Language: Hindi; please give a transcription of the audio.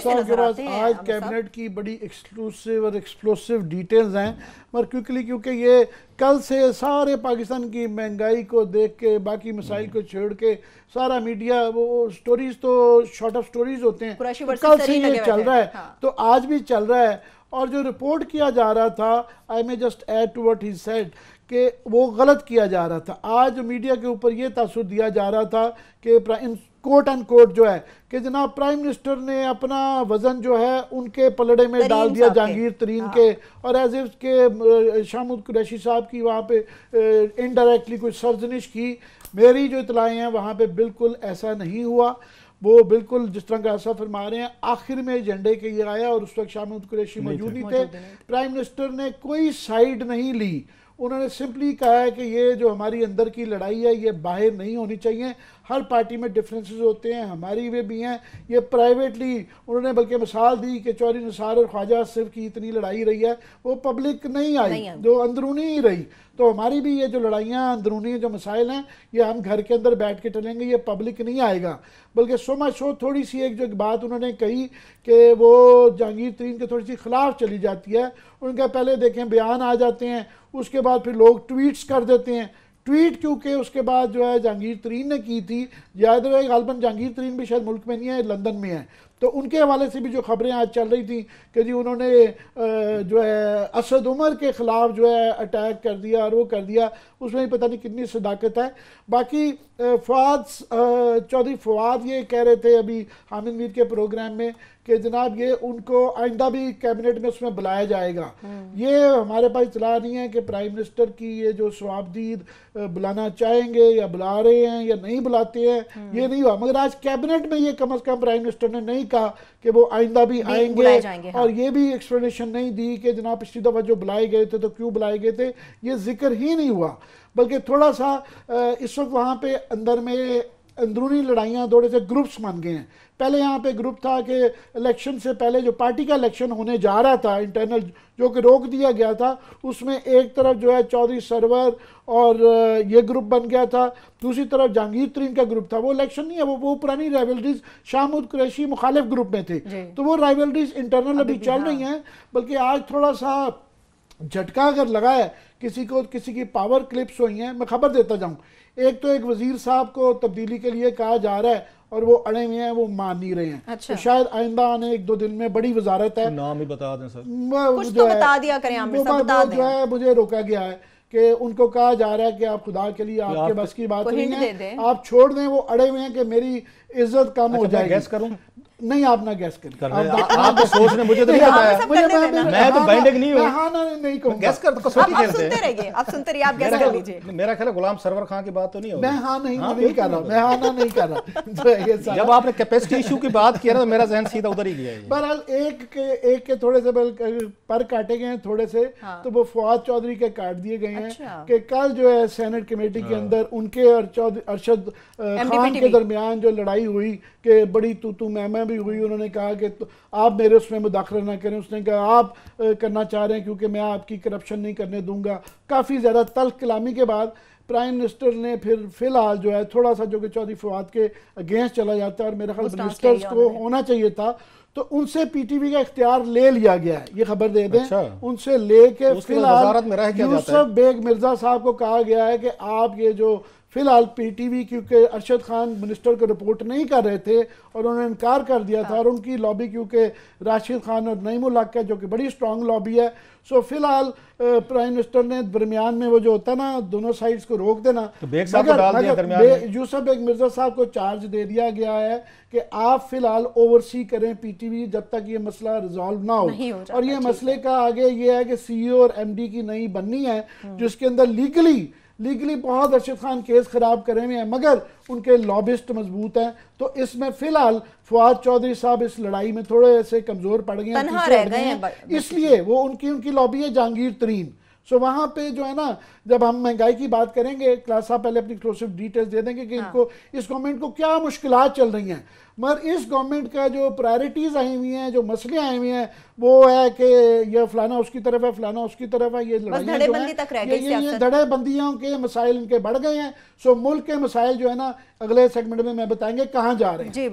साहब के पास आज कैबिनेट की बड़ी एक्सक्लूसिव और एक्सप्लोसिव डिटेल्स हैं, मगर क्विकली क्योंकि ये कल से सारे पाकिस्तान की महंगाई को देख के बाकी मसाइल को छोड़ के सारा मीडिया वो स्टोरीज तो शॉर्ट ऑफ स्टोरीज होते हैं, तो कल से ये चल रहा है। तो आज भी चल रहा है। और जो रिपोर्ट किया जा रहा था, I may just add to what he said, कि वो गलत किया जा रहा था। आज मीडिया के ऊपर ये तासुर दिया जा रहा था कि कोट एंड कोट जो है कि जनाब प्राइम मिनिस्टर ने अपना वजन जो है उनके पलड़े में डाल दिया जहांगीर तरीन के, और एज इफ के शाहमूद कुरैशी साहब की वहाँ पे इनडायरेक्टली कुछ सर्जनिश की। मेरी जो इतलाएँ हैं वहाँ पे बिल्कुल ऐसा नहीं हुआ। वो बिल्कुल जिस तरह का ऐसा फरमा रहे हैं, आखिर में एजेंडे के ये आया और उस वक्त शाहमूद कुरैशी मौजूद नहीं थे। प्राइम मिनिस्टर ने कोई साइड नहीं ली। उन्होंने सिंपली कहा है कि ये जो हमारी अंदर की लड़ाई है ये बाहर नहीं होनी चाहिए। हर पार्टी में डिफरेंसेस होते हैं, हमारी वे भी हैं। ये प्राइवेटली उन्होंने बल्कि मिसाल दी कि चौधरी निसार और ख्वाजा आसिफ की इतनी लड़ाई रही है, वो पब्लिक नहीं आई, जो अंदरूनी ही रही। तो हमारी भी ये जो लड़ाइयाँ अंदरूनी जो मसाइल हैं, ये हम घर के अंदर बैठ के टलेंगे, ये पब्लिक नहीं आएगा। बल्कि सो मच सो थोड़ी सी एक जो बात उन्होंने कही कि वो जहांगीर तरीन के थोड़ी सी खिलाफ चली जाती है। उनका पहले देखें बयान आ जाते हैं, उसके बाद फिर लोग ट्वीट्स कर देते हैं। ट्वीट क्योंकि उसके बाद जो है जहांगीर तरीन ने की थी, याद रहे गालबन जहांगीर तरीन भी शायद मुल्क में नहीं है, लंदन में है। तो उनके हवाले से भी जो खबरें आज चल रही थी कि जी उन्होंने जो है असद उमर के ख़िलाफ़ जो है अटैक कर दिया और वो कर दिया, उसमें पता नहीं कितनी सदाकत है। बाकी फवाद चौधरी फवाद ये कह रहे थे अभी हामिद मीर के प्रोग्राम में कि जनाब ये उनको आइंदा भी कैबिनेट में उसमें बुलाया जाएगा। ये हमारे पास इतला नहीं है कि प्राइम मिनिस्टर की ये जो सवाबदीद बुलाना चाहेंगे या बुला रहे हैं या नहीं बुलाते हैं, ये नहीं हुआ। मगर आज कैबिनेट में ये कम अज़ कम प्राइम मिनिस्टर ने नहीं कहा कि वो आइंदा भी आएंगे। और ये भी एक्सप्लेनेशन नहीं दी कि जनाब पिछली दफ़ा जो बुलाए गए थे तो क्यों बुलाए गए थे, ये जिक्र ही नहीं हुआ। बल्कि थोड़ा सा इस वक्त वहाँ पे अंदर में अंदरूनी लड़ाइयाँ थोड़े से ग्रुप्स बन गए हैं। पहले यहाँ पे ग्रुप था कि इलेक्शन से पहले जो पार्टी का इलेक्शन होने जा रहा था इंटरनल, जो कि रोक दिया गया था, उसमें एक तरफ जो है चौधरी सरवर और ये ग्रुप बन गया था, दूसरी तरफ जहांगीर तरीन का ग्रुप था। वो इलेक्शन नहीं है, वो पुरानी राइवलरीज शाहमूद कुरैशी मुखालिफ ग्रुप में थे, तो वो राइवलरीज इंटरनल अभी चल रही हैं। बल्कि आज थोड़ा सा झटका अगर लगा है किसी को, किसी की पावर क्लिप्स हुई हैं। मैं खबर देता जाऊं, एक तो एक वजीर साहब को तब्दीली के लिए कहा जा रहा है और वो अड़े हुए हैं, वो मान नहीं रहे हैं। अच्छा। तो शायद आइंदा आने 1-2 दिन में बड़ी वजारत है, नाम ही बता दें सर, कुछ तो बता दिया करें आमिर साहब, बता दें। जो है मुझे रोका गया है कि उनको कहा जा रहा है कि आप खुदा के लिए आपके बस की बात नहीं है, आप छोड़ दें। वो अड़े हुए हैं कि मेरी इज्जत कम हो जाएगी। गैस करूं? नहीं, आप ना गैस करें। आप तो सोच रहे, मुझे तो नहीं बताया, मैं तो बाइंडिंग नहीं हूं। हां ना नहीं कहूंगा, गैस कर तो कसौटी खेलते हैं। आप सुनते रहिए, आप सुनते रहिए, आप गैस कर लीजिए। मेरा ख्याल है गुलाम सरवर खान की बात तो नहीं होगी। मैं हां नहीं कर रहा, मैं हां ना नहीं कर रहा। जब आपने कैपेसिटी इशू की बात किया ना तो मेरा ज़हन सीधा उधर ही गया है। बहरहाल एक के थोड़े से पर काटे गए हैं थोड़े से, तो वो फवाद चौधरी के काट दिए गए हैं कि कल जो है सेनेट कमेटी के अंदर उनके और अरशद खान के दरमियान जो लड़ाई हुई कि बड़ी तू मैं भी हुई। उन्होंने कहा कि तो आप मेरे उसमें मुदाखला ना करें, उसने कहा आप करना चाह रहे हैं क्योंकि मैं आपकी करप्शन नहीं करने दूंगा। काफ़ी ज़्यादा तल्ख कलामी के बाद प्राइम मिनिस्टर ने फिर फिलहाल जो है थोड़ा सा, जो कि चौधरी फवाद के अगेंस्ट चला जाता है और मेरे ख्याल मिनिस्टर्स को होना चाहिए था, तो उनसे पीटीवी का इख्तियार ले लिया गया है। ये खबर दे दें। अच्छा। उनसे लेके फिलहाल यूसुफ बेग मिर्जा साहब को कहा गया है कि आप ये जो फिलहाल पीटीवी, क्योंकि अरशद खान मिनिस्टर को रिपोर्ट नहीं कर रहे थे और उन्होंने इनकार कर दिया था, और उनकी लॉबी क्योंकि राशिद खान और नईमुल हक है जो कि बड़ी स्ट्रॉन्ग लॉबी है, सो फिलहाल प्राइम मिनिस्टर ने दरमियान में वो जो होता है ना दोनों साइड्स को रोक देना, तो यूसुफ बेग मिर्जा साहब को चार्ज दे दिया गया है कि आप फिलहाल ओवरसी करें पीटीवी जब तक ये मसला रिजॉल्व ना हो। और ये मसले का आगे ये है कि सीईओ और एमडी की नई बननी है जिसके अंदर लीगली बहुत अरशद खान केस खराब करे हुए हैं, मगर उनके लॉबिस्ट मजबूत हैं। तो इसमें फिलहाल फवाद चौधरी साहब इस लड़ाई में थोड़े से कमजोर पड़ गए हैं, इसलिए वो उनकी लॉबी है जहांगीर तरीन। सो वहाँ पे जो है ना, जब हम महंगाई की बात करेंगे, क्लास साहब पहले अपनी एक्सक्लूसिव डिटेल्स दे देंगे कि इनको इस गवर्नमेंट को क्या मुश्किलात चल रही हैं। मगर इस गवर्नमेंट का जो प्रायोरिटीज़ आई हुई हैं, जो मसले आए हुए हैं, वो है कि ये फलाना उसकी तरफ है, फलाना उसकी तरफ है, ये लड़ाइयाँ धड़ेबंदियों के मसाइल इनके बढ़ गए हैं। सो मुल्क के मसाइल जो है ना अगले सेगमेंट में मैं बताएंगे कहाँ जा रहे हैं।